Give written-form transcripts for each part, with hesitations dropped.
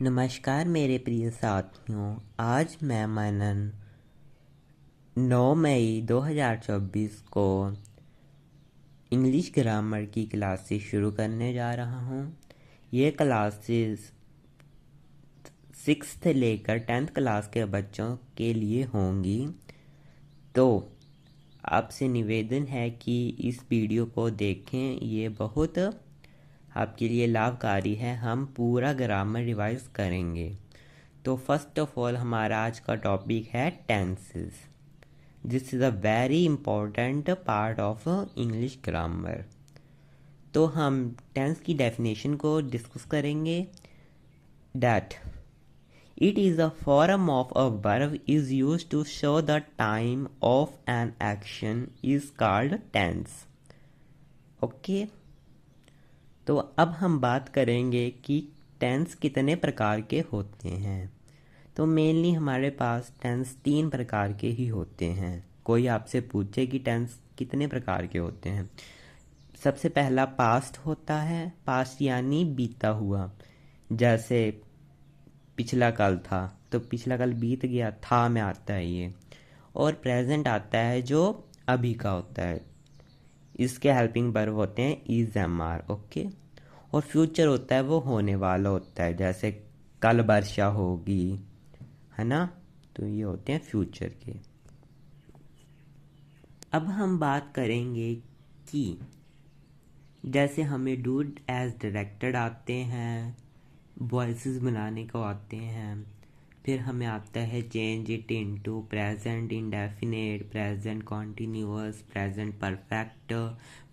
नमस्कार मेरे प्रिय साथियों। आज मैं मनन 9 मई 2024 को इंग्लिश ग्रामर की क्लासेस शुरू करने जा रहा हूँ। ये क्लासेस 6th लेकर 10th क्लास के बच्चों के लिए होंगी। तो आपसे निवेदन है कि इस वीडियो को देखें, ये बहुत आपके लिए लाभकारी है। हम पूरा ग्रामर रिवाइज करेंगे। तो फर्स्ट ऑफ ऑल हमारा आज का टॉपिक है tenses. This is a very important part of English grammar. तो हम टेंस की डेफिनेशन को डिस्कस करेंगे। That it is a form of a verb is use to show the time of an action is called tense. Okay, तो अब हम बात करेंगे कि टेंस कितने प्रकार के होते हैं। तो मेनली हमारे पास टेंस 3 प्रकार के ही होते हैं। कोई आपसे पूछे कि टेंस कितने प्रकार के होते हैं। सबसे पहला पास्ट होता है। पास्ट यानी बीता हुआ, जैसे पिछला कल था तो पिछला कल बीत गया, था में आता है ये। और प्रेजेंट आता है जो अभी का होता है। इसके हेल्पिंग वर्ब होते हैं इज, एम, आर। ओके। और फ्यूचर होता है वो होने वाला होता है, जैसे कल वर्षा होगी, है ना। तो ये होते हैं फ्यूचर के। अब हम बात करेंगे कि जैसे हमें डू एज डायरेक्टेड आते हैं, वॉइसेस बनाने को आते हैं। फिर हमें आता है change it into present indefinite, present continuous, present perfect,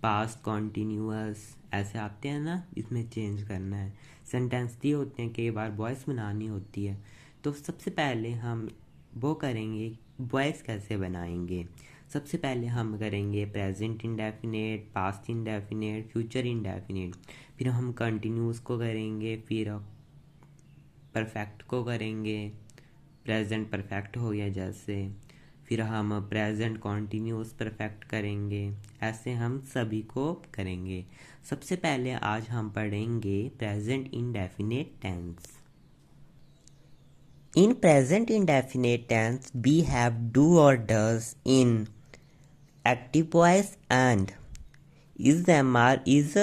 past continuous, ऐसे आते हैं ना। इसमें चेंज करना है, सेंटेंस दिए होते हैं, कई बार वॉइस बनानी होती है। तो सबसे पहले हम वो करेंगे वॉइस कैसे बनाएंगे। सबसे पहले हम करेंगे present indefinite, past indefinite, future indefinite. फिर हम कंटिन्यूस को करेंगे, फिर परफेक्ट को करेंगे। प्रेजेंट परफेक्ट हो गया जैसे। फिर हम प्रेजेंट कॉन्टिन्यूस परफेक्ट करेंगे। ऐसे हम सभी को करेंगे। सबसे पहले आज हम पढ़ेंगे present indefinite tense. In present indefinite tense, we have do or does in active voice and is, mr is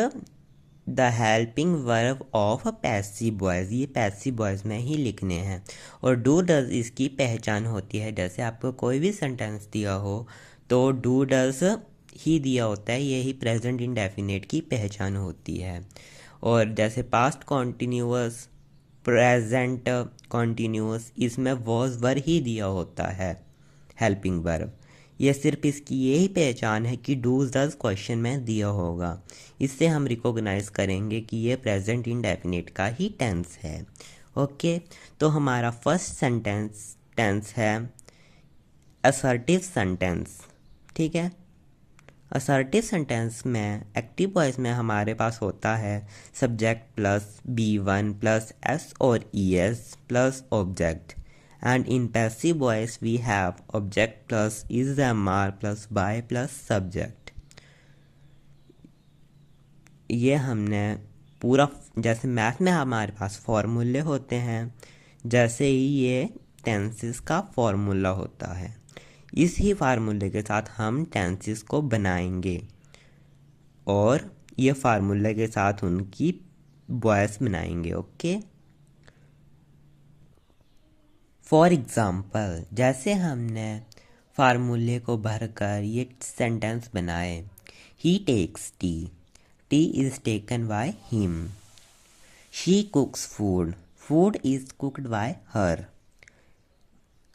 the helping verb of passive voice। ये passive voice में ही लिखने हैं। और do does इसकी पहचान होती है। जैसे आपको कोई भी सेंटेंस दिया हो तो do does ही दिया होता है, यही प्रेजेंट इंडेफिनिट की पहचान होती है। और जैसे पास्ट कॉन्टिन्यूअस, प्रेजेंट कॉन्टिन्यूअस, इसमें वॉज वर ही दिया होता है, हेल्पिंग वर्ब। ये सिर्फ इसकी यही पहचान है कि डूज डज क्वेश्चन में दिया होगा। इससे हम रिकॉग्नाइज करेंगे कि ये प्रेजेंट इंडेफिनिट का ही टेंस है। ओके, तो हमारा फर्स्ट सेंटेंस टेंस है असर्टिव सेंटेंस। ठीक है। असर्टिव सेंटेंस में एक्टिव वॉइस में हमारे पास होता है subject plus B1 plus S और ES plus object. And in passive voice we have object plus is, am, are plus by plus subject. ये हमने पूरा, जैसे मैथ में हमारे पास फॉर्मूले होते हैं, जैसे ही ये टेंसेस का फॉर्मूला होता है। इस ही फार्मूले के साथ हम टेंसेस को बनाएंगे और ये फार्मूले के साथ उनकी वॉइस बनाएंगे। ओके। फॉर एग्जाम्पल, जैसे हमने फार्मूले को भरकर ये सेंटेंस बनाए। He takes tea, tea is taken by him. She cooks food, food is cooked by her.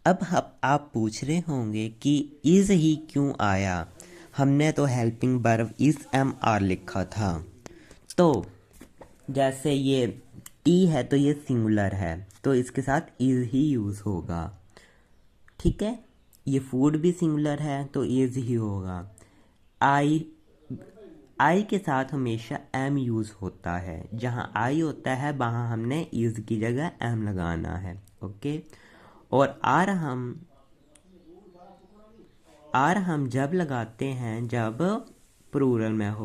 अब आप पूछ रहे होंगे कि इज ही क्यों आया, हमने तो helping verb is, am, are लिखा था। तो जैसे ये टी है तो ये सिंगुलर है, तो इसके साथ इज ही यूज होगा। ठीक है। ये फूड भी सिंगुलर है तो इज ही होगा। आई के साथ हमेशा एम यूज होता है। जहाँ आई होता है वहाँ हमने इज की जगह एम लगाना है। ओके। और आर हम जब लगाते हैं जब प्लूरल में हो।